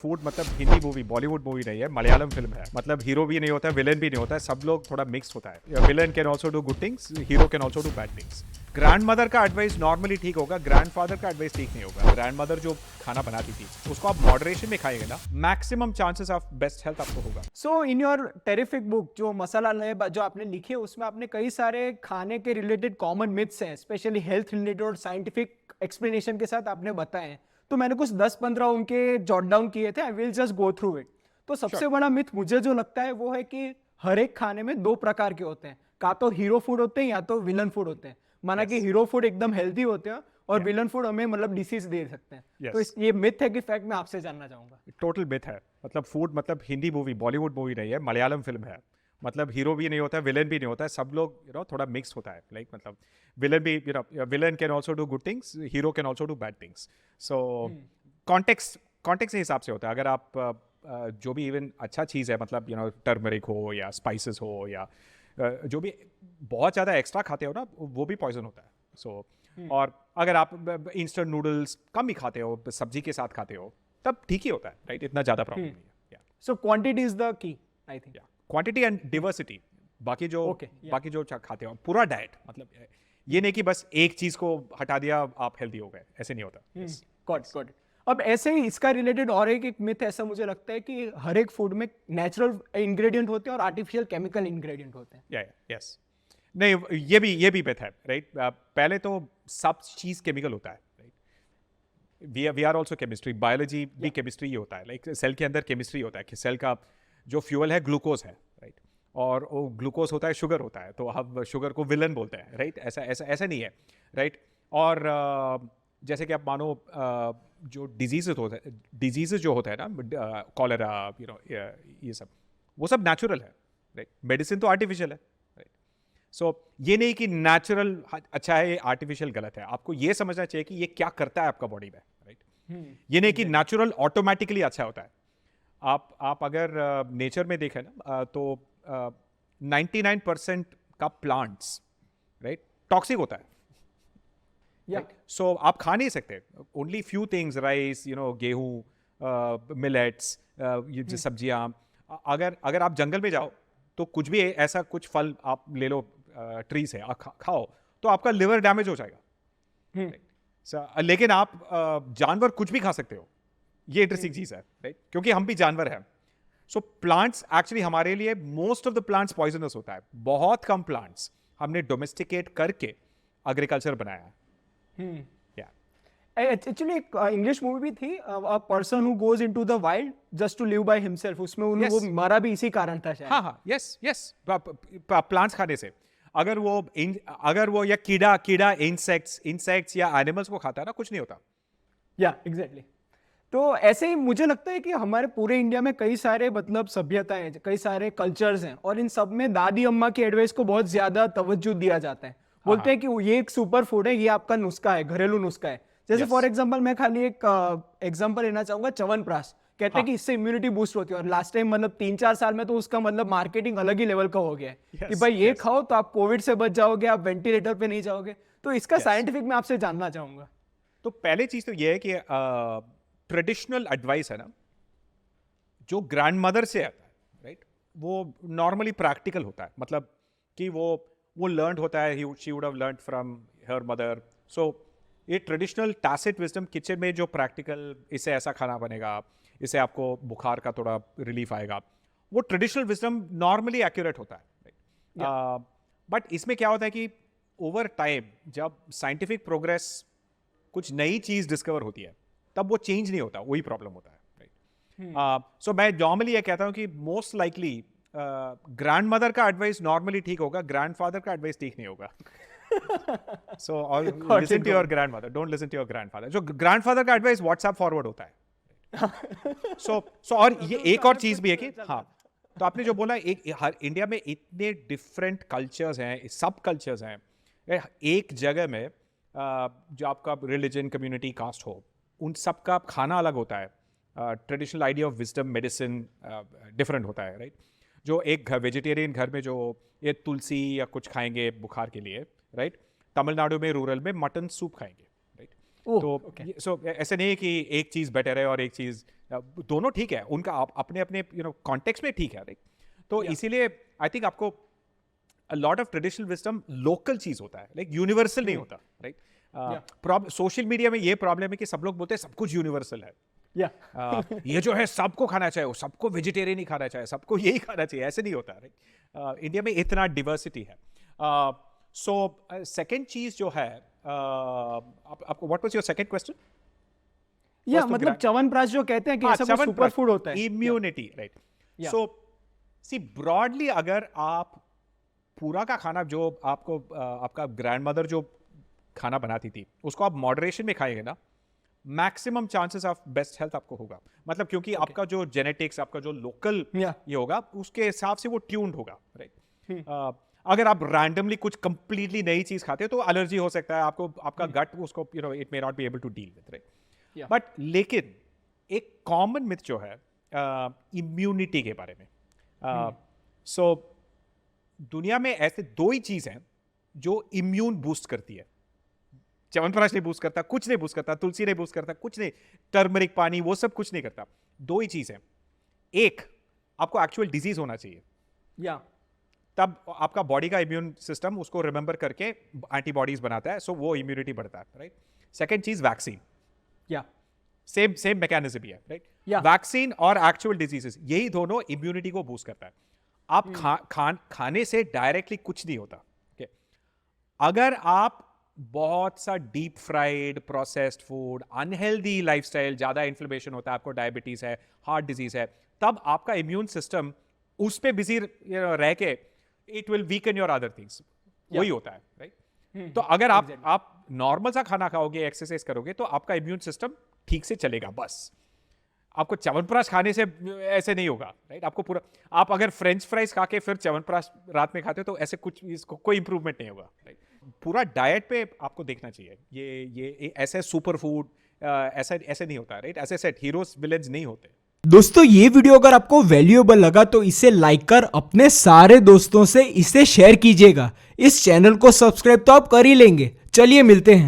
Food मतलब Hindi movie Bollywood movie नहीं है, मलयालम फिल्म है। मतलब हीरो भी नहीं होता है, विलन भी नहीं होता है, सब लोग थोड़ा मिक्स होता है। Villain can also do good things, hero can also do bad things. Grand mother का एडवाइस नॉर्मली ठीक होगा, ग्रैंड फादर का एडवाइस ठीक नहीं होगा। ग्रैंड मदर जो खाना बनाती थी उसको आप मॉडरेशन में खाएंगे ना, maximum chances of best health आपको होगा। सो इन योर टेरिफिक बुक जो मसाला लय जो आपने लिखी है उसमें आपने कई सारे खाने के रिलेटेड कॉमन मिथ्स हैं, स्पेशली हेल्थ रिलेटेड और साइंटिफिक एक्सप्लेनेशन के साथ आपने बताए हैं। तो मैंने कुछ 10-15 उनके जॉट डाउन किए थे, I will just go through it. तो सबसे श्योर। बड़ा मिथ मुझे जो लगता है वो है कि हर एक खाने में दो प्रकार के होते हैं, का तो हीरो फूड होते हैं या तो विलन फूड होते हैं। माना कि यस। हीरो फूड एकदम हेल्दी होते हैं और या। विलन फूड हमें मतलब डिसीज दे सकते हैं। तो यस। ये मिथ है कि फैक्ट मैं आपसे जानना चाहूंगा। टोटल मिथ है। मतलब फूड मतलब हिंदी मूवी बॉलीवुड मूवी नहीं है, मलयालम फिल्म है। मतलब हीरो भी नहीं होता है, विलन भी नहीं होता है, सब लोग थोड़ा मिक्स होता है। लाइक मतलब विलन भी villain can also do good things, hero can also do bad things. So context context के हिसाब से होता है। अगर आप जो भी इवन अच्छा चीज़ है, मतलब टर्मरिक हो या स्पाइसेस हो या जो भी बहुत ज़्यादा एक्स्ट्रा खाते हो ना, वो भी पॉइजन होता है। सो और अगर आप इंस्टेंट नूडल्स कम ही खाते हो, सब्जी के साथ खाते हो, तब ठीक ही होता है, राइट? इतना ज़्यादा प्रॉब्लम नहीं है। या so quantity is the key, I think. या क्वांटिटी एंड डिवर्सिटी। बाकी जो ओके, या। बाकी जो खाते हो पूरा डाइट, मतलब ये नहीं कि बस एक चीज़ को हटा दिया आप हेल्दी हो गए, ऐसे नहीं होता। Yes. Got got. अब ऐसे ही इसका रिलेटेड और एक मिथ ऐसा मुझे लगता है कि हर एक फूड में नेचुरल इंग्रेडिएंट होते हैं और आर्टिफिशियल केमिकल इंग्रेडिएंट होते हैं। या यस। नहीं, ये भी बेहतर है, राइट? पहले तो सब चीज़ केमिकल होता है, right? We are also chemistry, biology भी केमिस्ट्री ही होता है। लाइक सेल के अंदर केमिस्ट्री होता है कि सेल का जो फ्यूल है ग्लूकोज है, राइट? और वो ग्लूकोज होता है, शुगर होता है, तो हम शुगर को विलन बोलते हैं, राइट? ऐसा ऐसा ऐसा नहीं है, राइट? और जैसे कि आप मानो जो डिजीजेस जो होता है ना, कॉलेरा, ये सब, वो सब नेचुरल है, राइट? मेडिसिन तो आर्टिफिशियल है। सो ये नहीं कि नेचुरल अच्छा है, ये आर्टिफिशियल गलत है। आपको ये समझना चाहिए कि ये क्या करता है आपका बॉडी में, राइट? ये नहीं कि नेचुरल ऑटोमेटिकली अच्छा होता है। आप अगर नेचर में देखें ना, तो 99% का प्लांट्स, राइट, टॉक्सिक होता है। या सो आप खा नहीं सकते। ओनली फ्यू थिंग्स, राइस, गेहूँ, मिलेट्स, ये जो सब्जियाँ, अगर अगर आप जंगल में जाओ तो कुछ भी ऐसा कुछ फल आप ले लो ट्री से, खाओ, तो आपका लिवर डैमेज हो जाएगा। लेकिन आप जानवर कुछ भी खा सकते हो, ये इंटरेस्टिंग चीज़ है, राइट? क्योंकि हम भी जानवर हैं। सो प्लांट्स एक्चुअली हमारे लिए, most of the plants poisonous होता है। बहुत कम प्लांट्स हमने डोमेस्टिकेट करके एग्रीकल्चर बनाया है। एक्चुअली एक इंग्लिश मूवी भी थी, a person who goes into the wild just to live by himself. उसमें वो यस। मरा भी इसी कारण था शायद। हाँ हाँ, यस यस। प्लांट्स खाने से अगर वो या कीड़ा कीड़ा इंसेक्ट्स या एनिमल्स को खाता है ना, कुछ नहीं होता। या एग्जैक्टली। तो ऐसे ही मुझे लगता है कि हमारे पूरे इंडिया में कई सारे मतलब सभ्यताएं हैं, कई सारे कल्चर्स हैं, और इन सब में दादी अम्मा की एडवाइस को बहुत ज्यादा तवज्जो दिया जाता है। हाँ बोलते हाँ। हैं कि ये एक सुपर फूड है, ये आपका नुस्खा है, घरेलू नुस्खा है। जैसे यस। फॉर एग्जांपल मैं खाली एक एग्जांपल लेना चाहूंगा, च्यवनप्राश। कहते हैं हाँ। कि इससे इम्यूनिटी बूस्ट होती है, और लास्ट टाइम मतलब 3-4 साल में तो उसका मतलब मार्केटिंग अलग ही लेवल का हो गया है कि यस भाई ये यस खाओ तो आप कोविड से बच जाओगे, आप वेंटिलेटर पे नहीं जाओगे। तो इसका यस। साइंटिफिक मैं आपसे जानना चाहूंगा। तो पहले चीज तो ये है कि ट्रेडिशनल एडवाइस है ना, जो ग्रैंड मदर से आता है, राइट, वो नॉर्मली प्रैक्टिकल होता है। मतलब कि वो लर्नड होता है, she would have learned from her mother. So ये ट्रेडिशनल टैसिट विजडम, किचन में जो प्रैक्टिकल, इससे ऐसा खाना बनेगा, इससे आपको बुखार का थोड़ा रिलीफ आएगा, वो ट्रेडिशनल विजडम नॉर्मली एक्यूरेट होता है। बट इसमें क्या होता है कि ओवर टाइम जब साइंटिफिक प्रोग्रेस, कुछ नई चीज डिस्कवर होती है, तब वो चेंज नहीं होता, वही प्रॉब्लम होता है, राइट? सो मैं नॉर्मली ये कहता हूँ कि मोस्ट लाइकली ग्रैंड मदर का एडवाइस नॉर्मली ठीक होगा, ग्रैंड फादर का एडवाइस ठीक नहीं होगा। So listen to your grandmother, don't listen to your grandfather. जो ग्रैंड फादर का एडवाइस व्हाट्सएप फॉरवर्ड होता है। सो और ये एक और चीज भी है कि हाँ, तो आपने जो बोला, एक हर इंडिया में इतने डिफरेंट कल्चर्स हैं, सब कल्चर्स हैं। एक जगह में जो आपका रिलीजन, कम्युनिटी, कास्ट हो, उन सब का खाना अलग होता है। Traditional idea of wisdom, medicine different होता है, राइट? जो एक वेजिटेरियन घर में जो ये तुलसी या कुछ खाएंगे बुखार के लिए, राइट? तमिलनाडु में रूरल में मटन सूप खाएंगे, राइट? ओह, तो okay. सो ऐसे नहीं है कि एक चीज बेटर है और एक चीज, दोनों ठीक है, उनका अपने अपने कॉन्टेक्स्ट में ठीक है, राइट? तो इसीलिए आई थिंक आपको a lot of traditional wisdom local चीज होता है, लाइक यूनिवर्सल नहीं होता, राइट? सोशल मीडिया में ये प्रॉब्लम है कि सब लोग बोलते हैं सब कुछ यूनिवर्सल है। ये जो है सबको खाना चाहिए, सबको वेजिटेरियन ही खाना चाहिए, सबको यही खाना चाहिए, ऐसे नहीं होता, राइट? इंडिया में इतना डिवर्सिटी है। सो सेकंड चीज जो है, आपको what was your second question? या मतलब च्यवनप्राश जो कहते हैं कि ऐसा कोई सुपर फूड होता है, इम्यूनिटी, राइट? सो सी ब्रॉडली अगर आप पूरा का खाना जो आपको आपका ग्रैंडमदर जो खाना बनाती थी उसको आप मॉडरेशन में खाएंगे ना, maximum chances of best health आपको होगा। मतलब क्योंकि आपका जो जेनेटिक्स, आपका जो लोकल ये होगा, उसके हिसाब से वो ट्यून्ड होगा, राइट? अगर आप रैंडमली कुछ कंप्लीटली नई चीज खाते हो तो एलर्जी हो सकता है आपको, आपका गट उसको it may not be able to deal with, right? But लेकिन एक कॉमन मिथ जो है इम्यूनिटी के बारे में, सो दुनिया में ऐसे दो ही चीज हैं जो इम्यून बूस्ट करती है। च्यवनप्राश नहीं बूस्ट करता, कुछ नहीं बूस्ट करता, तुलसी नहीं बूस्ट करता, कुछ नहीं, टर्मरिक पानी वो सब कुछ नहीं करता। दो ही चीज है, एक आपको एक्चुअल डिजीज होना चाहिए, तब आपका बॉडी का इम्यून सिस्टम उसको रिमेंबर करके एंटीबॉडीज बनाता है, सो वो इम्यूनिटी बढ़ता है, राइट? सेकेंड चीज वैक्सीन, सेम मैकेनिज्म ही है, राइट? वैक्सीन और एक्चुअल डिजीजेस, यही दोनों इम्यूनिटी को बूस्ट करता है। आप खाने से डायरेक्टली कुछ नहीं होता, okay? अगर आप बहुत सा deep fried processed food, unhealthy lifestyle, ज्यादा इन्फ्लेमेशन होता है, आपको डायबिटीज है, हार्ट डिजीज है, तब आपका इम्यून सिस्टम उस पे बिजी रह के it will weaken your other things, वही होता है, राइट? तो अगर आप नॉर्मल सा खाना खाओगे, एक्सरसाइज करोगे, तो आपका इम्यून सिस्टम ठीक से चलेगा। बस आपको च्यवनप्राश खाने से ऐसे नहीं होगा, राइट? आपको पूरा, आप अगर फ्रेंच फ्राइज खा के फिर च्यवनप्राश रात में खाते हो तो ऐसे कुछ इसको कोई इंप्रूवमेंट नहीं होगा, राइट? पूरा डाइट पे आपको देखना चाहिए। ये ऐसे सुपर फूड ऐसे नहीं होता, राइट? ऐसे सेट हीरोज विलेन्स नहीं होते। दोस्तों ये वीडियो अगर आपको वैल्यूएबल लगा तो इसे लाइक कर अपने सारे दोस्तों से इसे शेयर कीजिएगा। इस चैनल को सब्सक्राइब तो आप कर ही लेंगे। चलिए मिलते हैं।